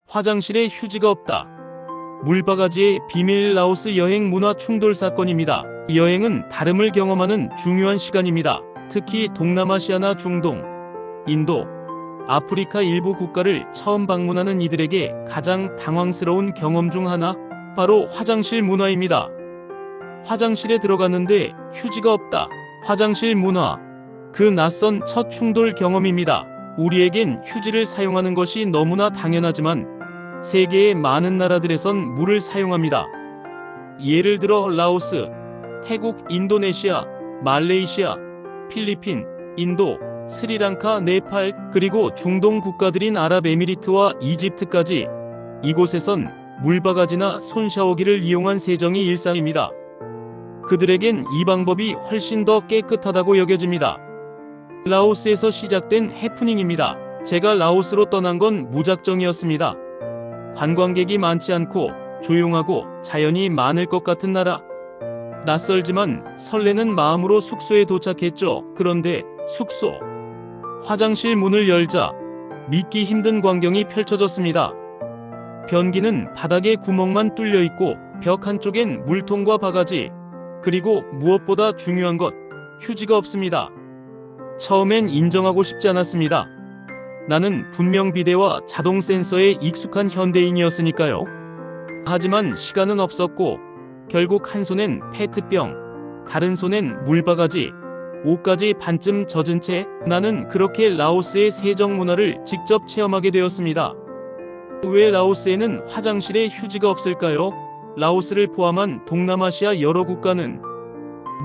화장실에 휴지가 없다. 물바가지의 비밀. 라오스 여행 문화 충돌 사건입니다. 여행은 다름을 경험하는 중요한 시간입니다. 특히 동남아시아나 중동, 인도, 아프리카 일부 국가를 처음 방문하는 이들에게 가장 당황스러운 경험 중 하나, 바로 화장실 문화입니다. 화장실에 들어갔는데 휴지가 없다. 화장실 문화. 그 낯선 첫 충돌 경험입니다. 우리에겐 휴지를 사용하는 것이 너무나 당연하지만 세계의 많은 나라들에선 물을 사용합니다. 예를 들어 라오스, 태국, 인도네시아, 말레이시아, 필리핀, 인도, 스리랑카, 네팔, 그리고 중동 국가들인 아랍에미리트와 이집트까지 이곳에선 물바가지나 손샤워기를 이용한 세정이 일상입니다. 그들에겐 이 방법이 훨씬 더 깨끗하다고 여겨집니다. 라오스에서 시작된 해프닝입니다. 제가 라오스로 떠난 건 무작정이었습니다. 관광객이 많지 않고 조용하고 자연이 많을 것 같은 나라. 낯설지만 설레는 마음으로 숙소에 도착했죠. 그런데 숙소. 화장실 문을 열자 믿기 힘든 광경이 펼쳐졌습니다. 변기는 바닥에 구멍만 뚫려 있고 벽 한쪽엔 물통과 바가지, 그리고 무엇보다 중요한 것, 휴지가 없습니다. 처음엔 인정하고 싶지 않았습니다. 나는 분명 비데와 자동 센서에 익숙한 현대인이었으니까요. 하지만 시간은 없었고 결국 한 손엔 페트병, 다른 손엔 물바가지, 옷까지 반쯤 젖은 채 나는 그렇게 라오스의 세정 문화를 직접 체험하게 되었습니다. 왜 라오스에는 화장실에 휴지가 없을까요? 라오스를 포함한 동남아시아 여러 국가는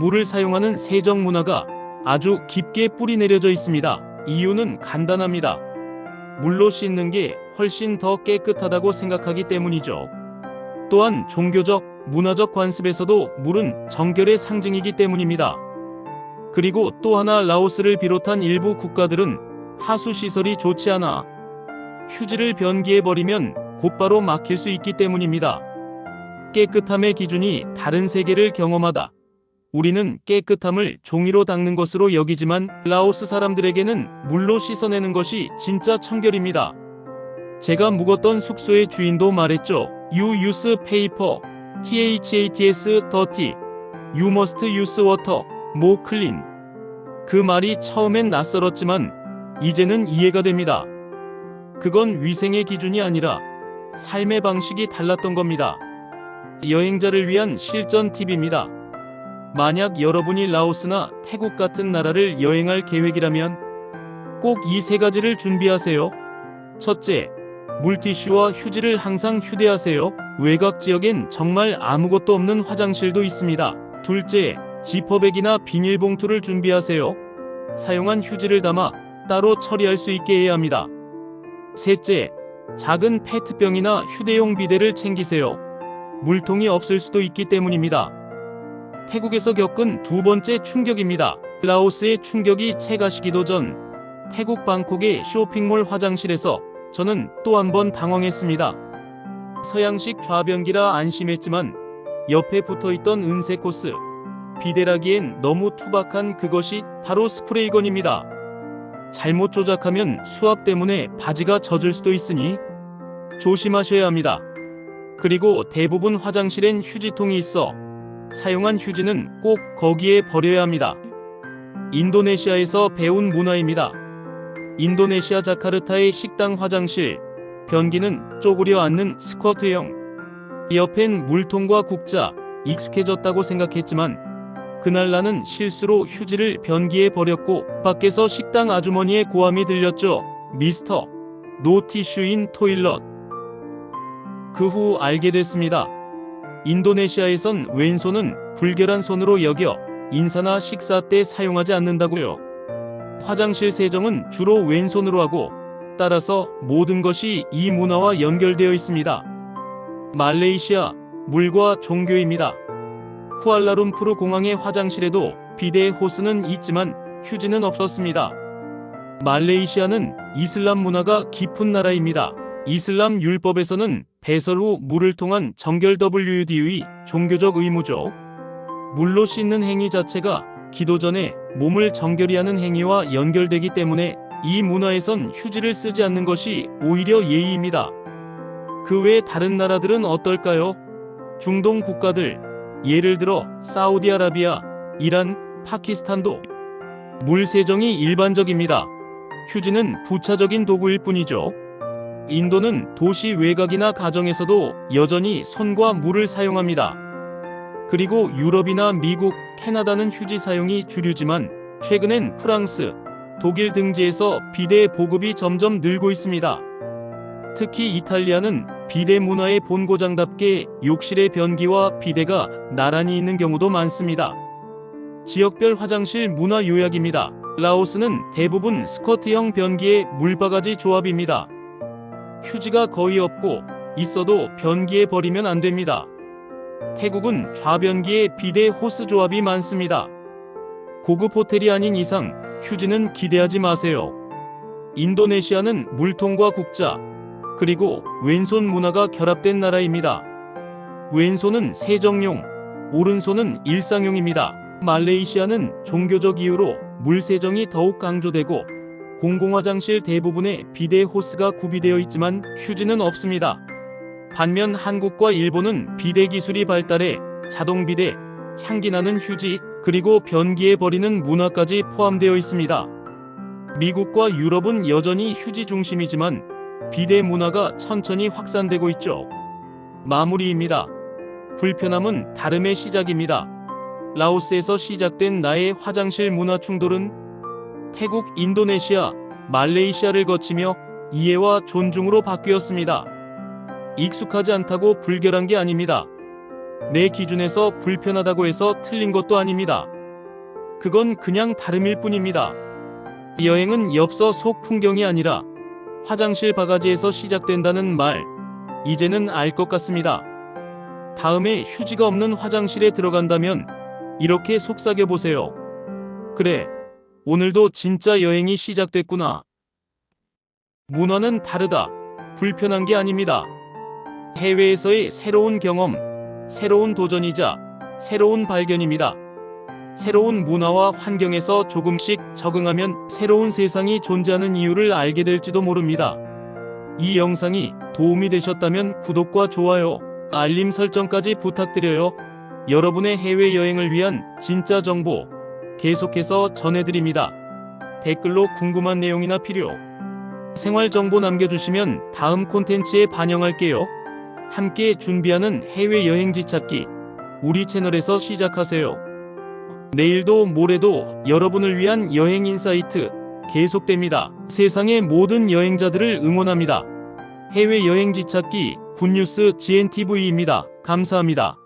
물을 사용하는 세정 문화가 아주 깊게 뿌리 내려져 있습니다. 이유는 간단합니다. 물로 씻는 게 훨씬 더 깨끗하다고 생각하기 때문이죠. 또한 종교적, 문화적 관습에서도 물은 정결의 상징이기 때문입니다. 그리고 또 하나, 라오스를 비롯한 일부 국가들은 하수시설이 좋지 않아 휴지를 변기에 버리면 곧바로 막힐 수 있기 때문입니다. 깨끗함의 기준이 다른 세계를 경험하다. 우리는 깨끗함을 종이로 닦는 것으로 여기지만 라오스 사람들에게는 물로 씻어내는 것이 진짜 청결입니다. 제가 묵었던 숙소의 주인도 말했죠. You use paper, THATS, dirty. You must use water, more clean. 그 말이 처음엔 낯설었지만 이제는 이해가 됩니다. 그건 위생의 기준이 아니라 삶의 방식이 달랐던 겁니다. 여행자를 위한 실전 팁입니다. 만약 여러분이 라오스나 태국 같은 나라를 여행할 계획이라면 꼭 이 세 가지를 준비하세요. 첫째, 물티슈와 휴지를 항상 휴대하세요. 외곽 지역엔 정말 아무것도 없는 화장실도 있습니다. 둘째, 지퍼백이나 비닐봉투를 준비하세요. 사용한 휴지를 담아 따로 처리할 수 있게 해야 합니다. 셋째, 작은 페트병이나 휴대용 비데를 챙기세요. 물통이 없을 수도 있기 때문입니다. 태국에서 겪은 두 번째 충격입니다. 라오스의 충격이 채 가시기도 전 태국 방콕의 쇼핑몰 화장실에서 저는 또 한 번 당황했습니다. 서양식 좌변기라 안심했지만 옆에 붙어있던 은색 코스, 비데라기엔 너무 투박한 그것이 바로 스프레이건입니다. 잘못 조작하면 수압 때문에 바지가 젖을 수도 있으니 조심하셔야 합니다. 그리고 대부분 화장실엔 휴지통이 있어 사용한 휴지는 꼭 거기에 버려야 합니다. 인도네시아에서 배운 문화입니다. 인도네시아 자카르타의 식당 화장실, 변기는 쪼그려 앉는 스쿼트형. 옆엔 물통과 국자, 익숙해졌다고 생각했지만 그날 나는 실수로 휴지를 변기에 버렸고 밖에서 식당 아주머니의 고함이 들렸죠. 미스터, 노 티슈인 토일럿. 그 후 알게 됐습니다. 인도네시아에선 왼손은 불결한 손으로 여겨 인사나 식사 때 사용하지 않는다고요. 화장실 세정은 주로 왼손으로 하고 따라서 모든 것이 이 문화와 연결되어 있습니다. 말레이시아, 물과 종교입니다. 쿠알라룸푸르 공항의 화장실에도 비데 호스는 있지만 휴지는 없었습니다. 말레이시아는 이슬람 문화가 깊은 나라입니다. 이슬람 율법에서는 배설 후 물을 통한 정결 WUD의 종교적 의무죠. 물로 씻는 행위 자체가 기도 전에 몸을 정결히 하는 행위와 연결되기 때문에 이 문화에선 휴지를 쓰지 않는 것이 오히려 예의입니다. 그 외 다른 나라들은 어떨까요? 중동 국가들, 예를 들어 사우디아라비아, 이란, 파키스탄도 물 세정이 일반적입니다. 휴지는 부차적인 도구일 뿐이죠. 인도는 도시 외곽이나 가정에서도 여전히 손과 물을 사용합니다. 그리고 유럽이나 미국, 캐나다는 휴지 사용이 주류지만 최근엔 프랑스, 독일 등지에서 비데 보급이 점점 늘고 있습니다. 특히 이탈리아는 비데 문화의 본고장답게 욕실의 변기와 비데가 나란히 있는 경우도 많습니다. 지역별 화장실 문화 요약입니다. 라오스는 대부분 스커트형 변기의 물바가지 조합입니다. 휴지가 거의 없고 있어도 변기에 버리면 안 됩니다. 태국은 좌변기에 비데 호스 조합이 많습니다. 고급 호텔이 아닌 이상 휴지는 기대하지 마세요. 인도네시아는 물통과 국자, 그리고 왼손 문화가 결합된 나라입니다. 왼손은 세정용, 오른손은 일상용입니다. 말레이시아는 종교적 이유로 물 세정이 더욱 강조되고 공공화장실 대부분에 비데 호스가 구비되어 있지만 휴지는 없습니다. 반면 한국과 일본은 비데 기술이 발달해 자동 비데, 향기 나는 휴지, 그리고 변기에 버리는 문화까지 포함되어 있습니다. 미국과 유럽은 여전히 휴지 중심이지만 비데 문화가 천천히 확산되고 있죠. 마무리입니다. 불편함은 다름의 시작입니다. 라오스에서 시작된 나의 화장실 문화 충돌은 태국, 인도네시아, 말레이시아를 거치며 이해와 존중으로 바뀌었습니다. 익숙하지 않다고 불결한 게 아닙니다. 내 기준에서 불편하다고 해서 틀린 것도 아닙니다. 그건 그냥 다름일 뿐입니다. 여행은 엽서 속 풍경이 아니라 화장실 바가지에서 시작된다는 말, 이제는 알 것 같습니다. 다음에 휴지가 없는 화장실에 들어간다면 이렇게 속삭여 보세요. 그래, 오늘도 진짜 여행이 시작됐구나. 문화는 다르다. 불편한 게 아닙니다. 해외에서의 새로운 경험, 새로운 도전이자 새로운 발견입니다. 새로운 문화와 환경에서 조금씩 적응하면 새로운 세상이 존재하는 이유를 알게 될지도 모릅니다. 이 영상이 도움이 되셨다면 구독과 좋아요, 알림 설정까지 부탁드려요. 여러분의 해외여행을 위한 진짜 정보 계속해서 전해드립니다. 댓글로 궁금한 내용이나 필요, 생활 정보 남겨주시면 다음 콘텐츠에 반영할게요. 함께 준비하는 해외여행지 찾기, 우리 채널에서 시작하세요. 내일도 모레도 여러분을 위한 여행 인사이트 계속됩니다. 세상의 모든 여행자들을 응원합니다. 해외여행지 찾기 굿뉴스 GNTV입니다. 감사합니다.